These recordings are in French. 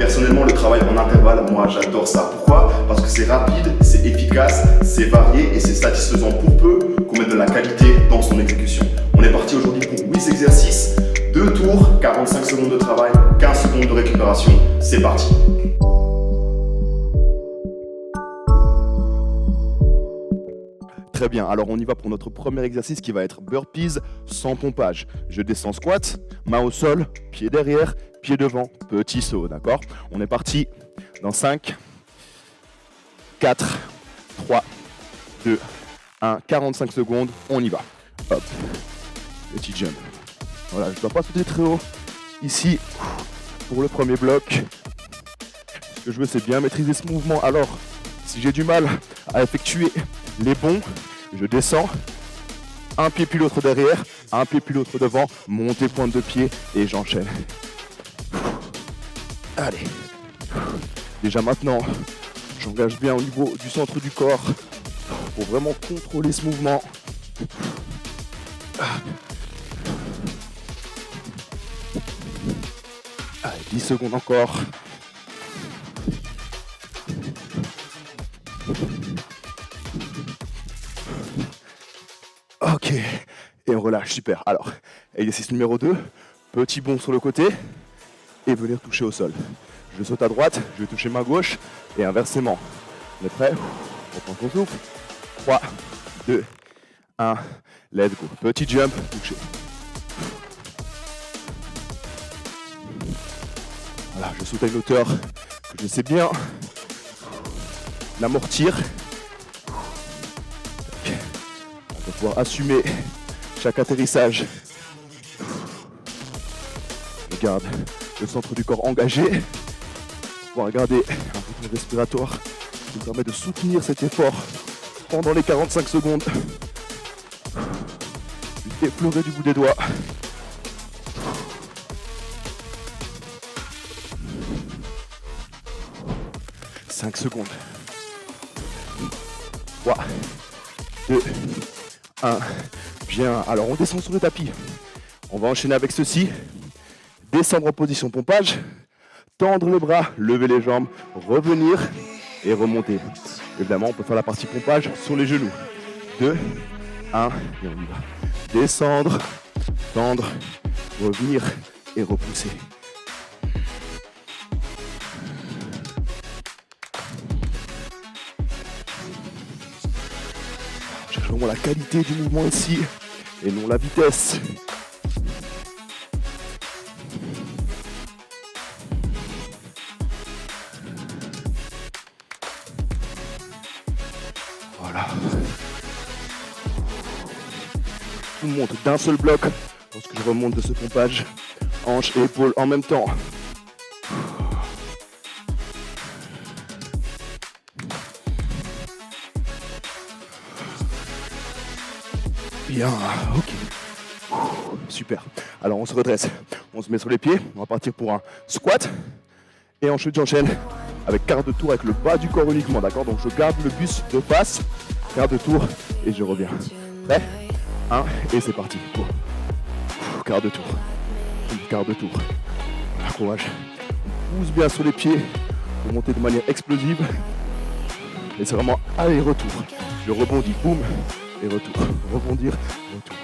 Personnellement, le travail en intervalle, moi j'adore ça. Pourquoi? Parce que c'est rapide, c'est efficace, c'est varié et c'est satisfaisant pour peu qu'on mette de la qualité dans son exécution. On est parti aujourd'hui pour 8 exercices, 2 tours, 45 secondes de travail, 15 secondes de récupération. C'est parti. Très bien, alors on y va pour notre premier exercice qui va être burpees sans pompage. Je descends squat, main au sol, pied derrière, pied devant, petit saut, d'accord? On est parti dans 5, 4, 3, 2, 1, 45 secondes, on y va. Hop, petit jump. Voilà, je ne dois pas sauter très haut ici pour le premier bloc. Ce que je veux, c'est bien maîtriser ce mouvement. Alors, si j'ai du mal à effectuer les bons, je descends, un pied puis l'autre derrière, un pied puis l'autre devant, montée pointe de pied et j'enchaîne. Allez. Déjà maintenant, j'engage bien au niveau du centre du corps pour vraiment contrôler ce mouvement. Allez, 10 secondes encore. Ok, et on relâche, super. Alors, exercice numéro 2, petit bond sur le côté et venir toucher au sol. Je saute à droite, je vais toucher main gauche et inversement. On est prêt? On prend son souffle. 3, 2, 1, let's go. Petit jump, toucher. Voilà, je saute à une hauteur que je sais bien l'amortir. On va pouvoir assumer chaque atterrissage. Je garde le centre du corps engagé. On va garder un rythme respiratoire qui me permet de soutenir cet effort pendant les 45 secondes. Effleurer du bout des doigts. « 5 secondes. 3, 2, 1. Bien. Alors, on descend sur le tapis. On va enchaîner avec ceci. Descendre en position pompage. Tendre les bras, lever les jambes, revenir et remonter. Évidemment, on peut faire la partie pompage sur les genoux. 2, 1, et on y va. Descendre, tendre, revenir et repousser. Cherche vraiment la qualité du mouvement ici et non la vitesse. Voilà. Tout monte d'un seul bloc lorsque je remonte de ce pompage. Hanches et épaules en même temps. Bien, ok. Super. Alors on se redresse, on se met sur les pieds, on va partir pour un squat. Et ensuite j'enchaîne avec quart de tour avec le bas du corps uniquement, d'accord? Donc je garde le buste de face, quart de tour et je reviens. Prêt? 1 et c'est parti. Quart de tour. Quart de tour. Courage. On pousse bien sur les pieds pour monter de manière explosive. Et c'est vraiment aller-retour. Je rebondis, boum, et retour. Rebondir, retour.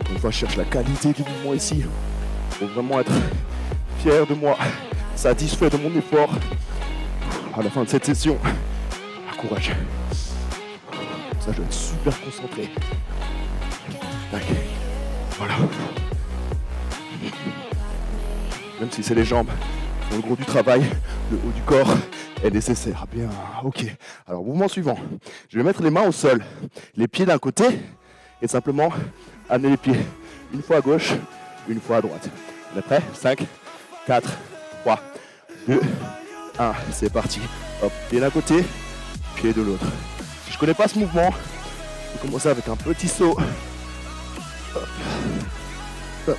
Encore une fois, je cherche la qualité du mouvement ici. Il faut vraiment être fier de moi, satisfait de mon effort. À la fin de cette session, courage. Ça, je vais être super concentré. Tac. Voilà. Même si c'est les jambes, dans le gros du travail, le haut du corps est nécessaire. Bien, ok. Alors, mouvement suivant. Je vais mettre les mains au sol, les pieds d'un côté, et simplement amener les pieds une fois à gauche, une fois à droite. On est prêt? 5, 4, 3, 2, 1. C'est parti. Hop, pied d'un côté, pied de l'autre. Si je ne connais pas ce mouvement, je vais commencer avec un petit saut. Hop. Hop.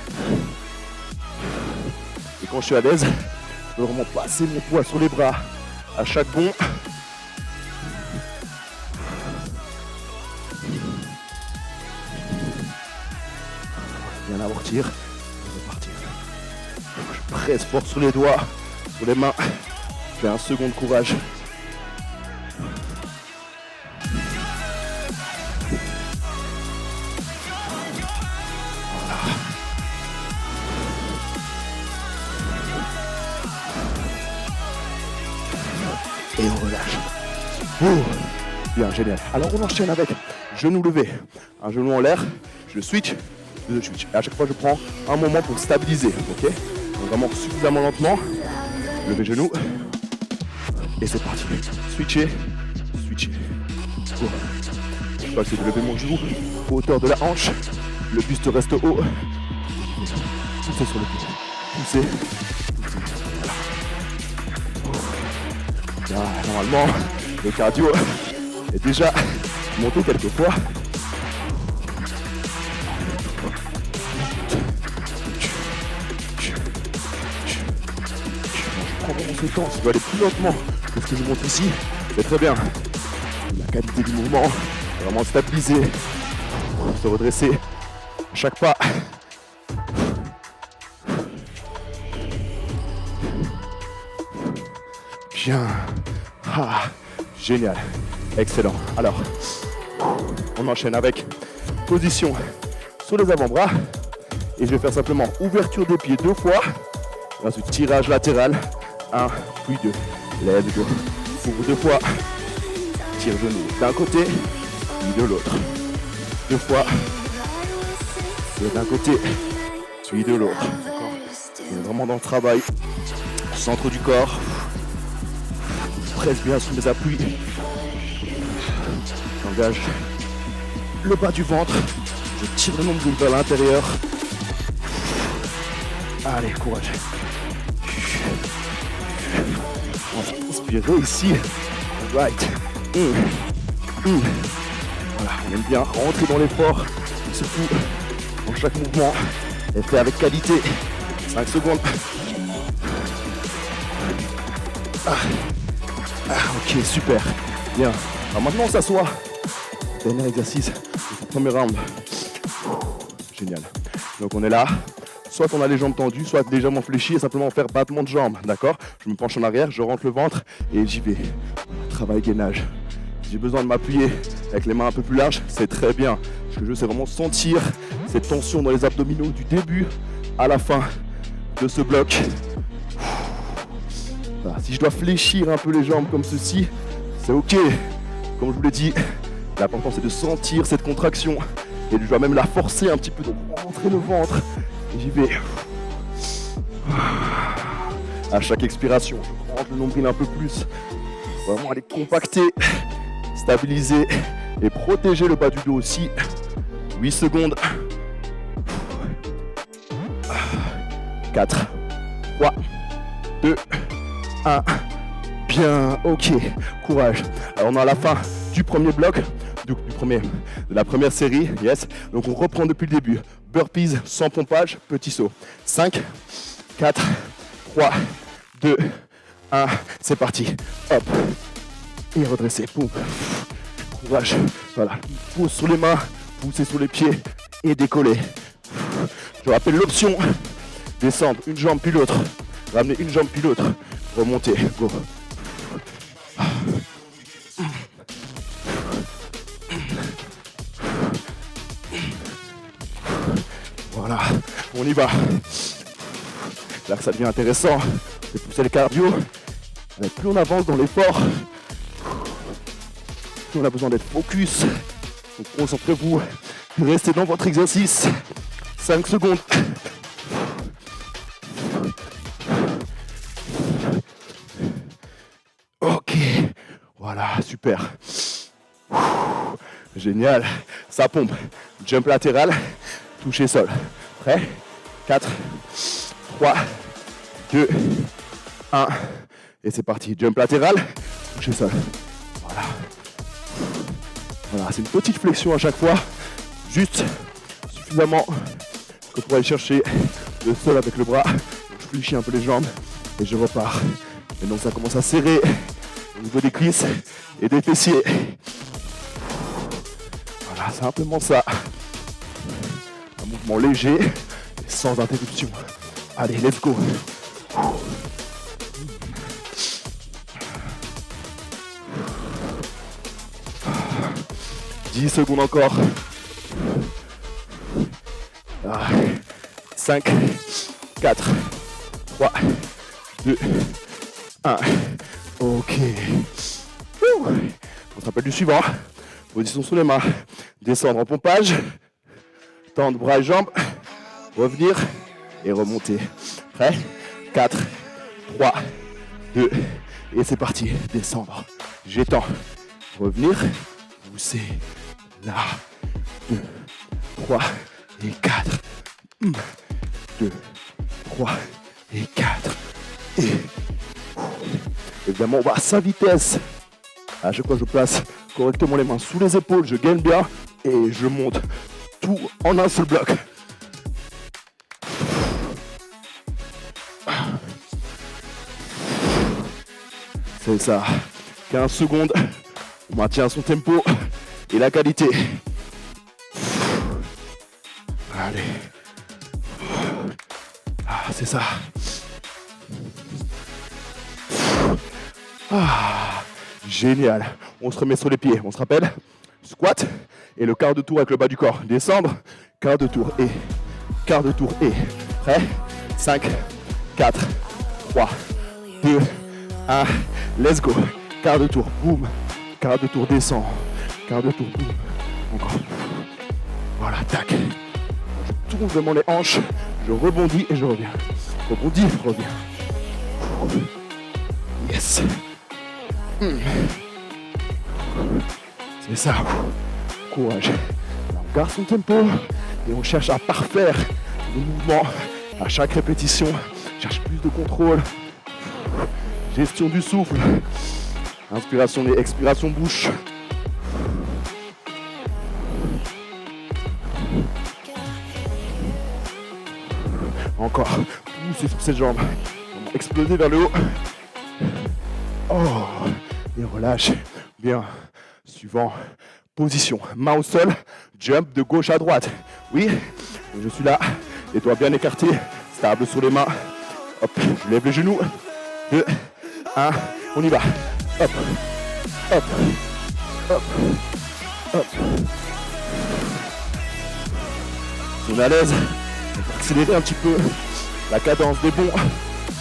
Et quand je suis à l'aise, je peux vraiment passer mon poids sur les bras à chaque bond. bien amortir, repartir. Je presse fort sur les doigts, sur les mains. Je fais un second de courage. Et on relâche. Bien, génial. Alors on enchaîne avec genou levé. Un genou en l'air, je switch, je switch. Et à chaque fois je prends un moment pour stabiliser. Ok. Donc vraiment suffisamment lentement. Lever genou. Et c'est parti. Switcher, switcher. Go. Je vais essayer de lever mon genou à hauteur de la hanche. Le buste reste haut. Poussez sur le pied. Poussez. Voilà. Normalement, le cardio est déjà monté quelques fois. Je prends vraiment ce temps, ça doit aller plus lentement que ce que je montre ici. C'est très bien. La qualité du mouvement, vraiment stabiliser, se redresser à chaque pas. Bien. Ah, génial. Excellent. Alors, on enchaîne avec position sur les avant-bras. Et je vais faire simplement ouverture des pieds 2 fois. Et ensuite, tirage latéral. 1, puis 2. Let's go. Ouvre 2 fois. Tire genou d'un côté, puis de l'autre. 2 fois. Et d'un côté, puis de l'autre. On est vraiment dans le travail. Centre du corps. Presse bien sur mes appuis. J'engage le bas du ventre. Je tire le nombril vers l'intérieur. Allez, courage. On va inspirer ici. Right. Voilà, on aime bien rentrer dans l'effort. Surtout dans chaque mouvement. Et fait avec qualité. 5 secondes. Ok, super. Bien. Alors maintenant, on s'assoit. Dernier exercice du premier round. Génial. Donc on est là. Soit on a les jambes tendues, soit légèrement fléchies et simplement faire battement de jambes. D'accord? Je me penche en arrière, je rentre le ventre et j'y vais. Travail gainage. J'ai besoin de m'appuyer avec les mains un peu plus larges, c'est très bien. Ce que je veux, c'est vraiment sentir cette tension dans les abdominaux du début à la fin de ce bloc. Voilà. Si je dois fléchir un peu les jambes comme ceci, c'est ok. Comme je vous l'ai dit, l'important c'est de sentir cette contraction. Et je dois même la forcer un petit peu, donc rentrer le ventre. Et j'y vais. À chaque expiration, je rentre le nombril un peu plus. Vraiment aller compacter, stabiliser et protéger le bas du dos aussi. 8 secondes. 4, 3, 2, 1. Bien, ok, courage. Alors on est à la fin du premier bloc, de la première série, yes. Donc on reprend depuis le début. Burpees sans pompage, petit saut. 5, 4, 3, 2, 1. C'est parti. Hop. Et redresser. Poum. Courage. Voilà. Pousse sur les mains, poussez sur les pieds et décoller. Je rappelle l'option. Descendre une jambe puis l'autre. Ramener une jambe puis l'autre. Remonter. Go. Voilà, on y va. Là que ça devient intéressant, c'est pousser le cardio. Plus on avance dans l'effort, plus on a besoin d'être focus. Donc concentrez-vous, restez dans votre exercice. 5 secondes. Ok, voilà, super. Génial, ça pompe. Jump latéral. Toucher sol. Prêt? 4, 3, 2, 1. Et c'est parti. Jump latéral. Toucher sol. Voilà. Voilà, c'est une petite flexion à chaque fois. Juste suffisamment que pour aller chercher le sol avec le bras. Je fléchis un peu les jambes et je repars. Et donc ça commence à serrer au niveau des cuisses et des fessiers. Voilà, simplement ça. Un mouvement léger et sans interruption. Allez, let's go. 10 secondes encore. 5, 4, 3, 2, 1. Ok. On se rappelle du suivant. Position sous les mains. Descendre en pompage. Tendre bras et jambes. Revenir et remonter. Prêt? 4, 3, 2, et c'est parti. Descendre. J'étends. Revenir. Pousser. Là. 2, 3 et 4. 2, 3 et 4. Et évidemment, on va à sa vitesse. À chaque fois, je place correctement les mains sous les épaules. Je gaine bien et je monte tout en un seul bloc. C'est ça. 15 secondes. On maintient son tempo et la qualité. Allez. Ah, c'est ça. Ah, génial. On se remet sur les pieds. On se rappelle. Squat et le quart de tour avec le bas du corps. Descendre. Quart de tour et. Quart de tour et. Prêt? 5, 4, 3, 2, 1. Let's go. Quart de tour. Boum. Quart de tour. Descend. Quart de tour. Boum. Encore. Voilà. Tac. Je tourne vraiment les hanches. Je rebondis et je reviens. Rebondis, je reviens. Yes. C'est ça. Courage. Alors, on garde son tempo et on cherche à parfaire le mouvement à chaque répétition. On cherche plus de contrôle. Gestion du souffle. Inspiration et expiration bouche. Encore. Poussez sur ses jambes. Exploser vers le haut. Oh. Et relâche. Bien. Suivant. Position. Main au sol. Jump de gauche à droite. Oui. Je suis là. Les doigts bien écartés. Stable sur les mains. Hop. Je lève les genoux. 2, 1. On y va. Hop. Hop. Hop. Hop. Si on est à l'aise, on va accélérer un petit peu la cadence des bonds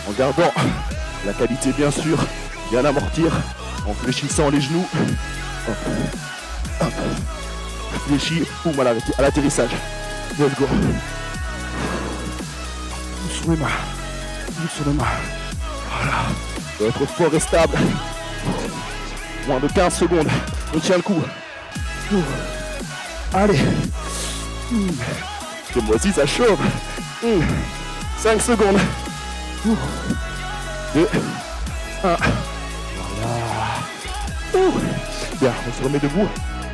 en gardant la qualité bien sûr, bien amortir en fléchissant les genoux. Hop. Hop. Fléchis, boum à l'atterrissage. Let's go. Pousse sur les mains. Pousse sur les mains. Voilà. Faut être fort et stable. Moins de 15 secondes. On tient le coup. Allez. Et moi aussi ça chauffe. 5 secondes. 2, 1. Voilà. Bien, on se remet debout.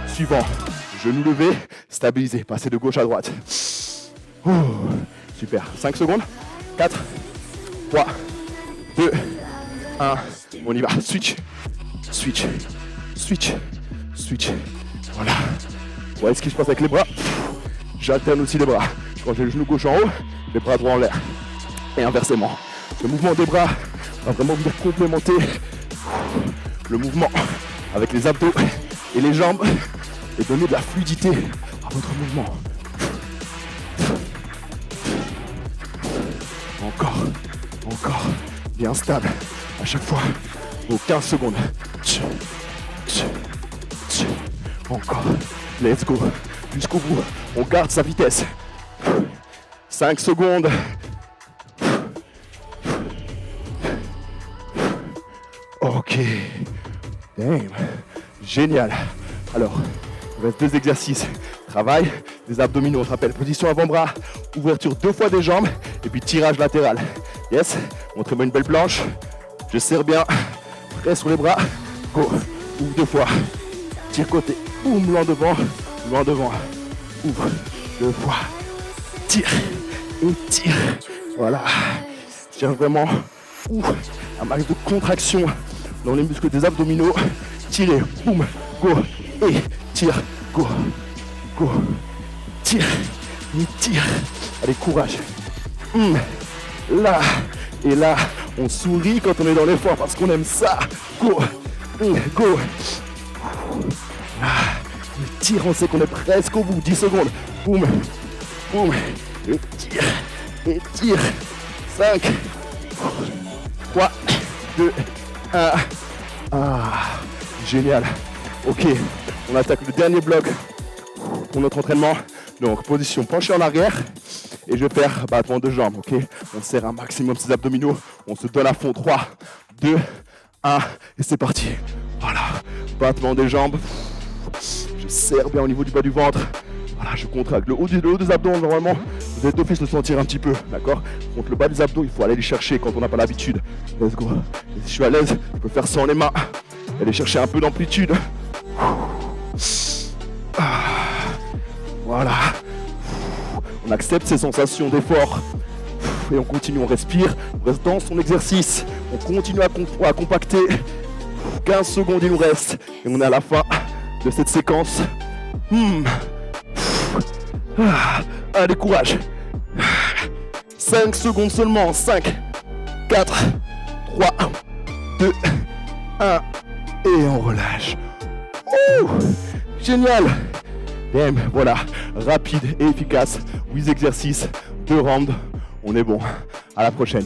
Suivant. Genou levé, stabilisé. Passer de gauche à droite. Super. 5 secondes. 4, 3, 2, 1. On y va. Switch. Switch. Switch. Switch. Voilà. Vous voyez ce qui se passe avec les bras? J'alterne aussi les bras. Quand j'ai le genou gauche en haut, les bras droits en l'air. Et inversement. Le mouvement des bras va vraiment venir complémenter le mouvement avec les abdos et les jambes et donner de la fluidité à votre mouvement. Encore, encore, bien stable à chaque fois. Aux 15 secondes. Encore, let's go. Jusqu'au bout, on garde sa vitesse. 5 secondes. Ok. Damn. Génial. Alors, il reste 2 exercices. Travail des abdominaux. On se rappelle, position avant-bras, ouverture 2 fois des jambes et puis tirage latéral. Yes. Montrez-moi une belle planche. Je serre bien. Prêt sur les bras. Go. Ouvre 2 fois. Tire côté. Boum, loin devant. Loin devant. Ouvre 2 fois. Tire. Et tire. Voilà. Cherche vraiment un max de contraction dans les muscles des abdominaux. Tirez. Boum. Go. Et tire. Go. Go. Tire. on tire. Allez, courage. Là, et là, on sourit quand on est dans l'effort parce qu'on aime ça. Go, go. On tire, on sait qu'on est presque au bout. 10 secondes. Boum, boum. Et tire. 5, 3, 2, 1. Génial. Ok, on attaque le dernier bloc pour notre entraînement. Donc, position penchée en arrière. Et je vais faire battement de jambes, ok? On serre un maximum ses abdominaux. On se donne à fond. 3, 2, 1. Et c'est parti. Voilà. Battement des jambes. Je serre bien au niveau du bas du ventre. Voilà, je contracte le haut des abdos. Normalement, vous êtes d'office le sentir un petit peu, d'accord? Contre le bas des abdos, il faut aller les chercher quand on n'a pas l'habitude. Let's go. Et si je suis à l'aise, je peux faire ça en les mains. Aller chercher un peu d'amplitude. Voilà. On accepte ces sensations d'effort. Et on continue, on respire. On reste dans son exercice. On continue à compacter. 15 secondes il nous reste. Et on est à la fin de cette séquence. Allez, courage. 5 secondes seulement. 5, 4, 3, 2, 1. Et on relâche. Génial. Bam, voilà, rapide et efficace. 8 exercices, 2 rounds. On est bon. À la prochaine.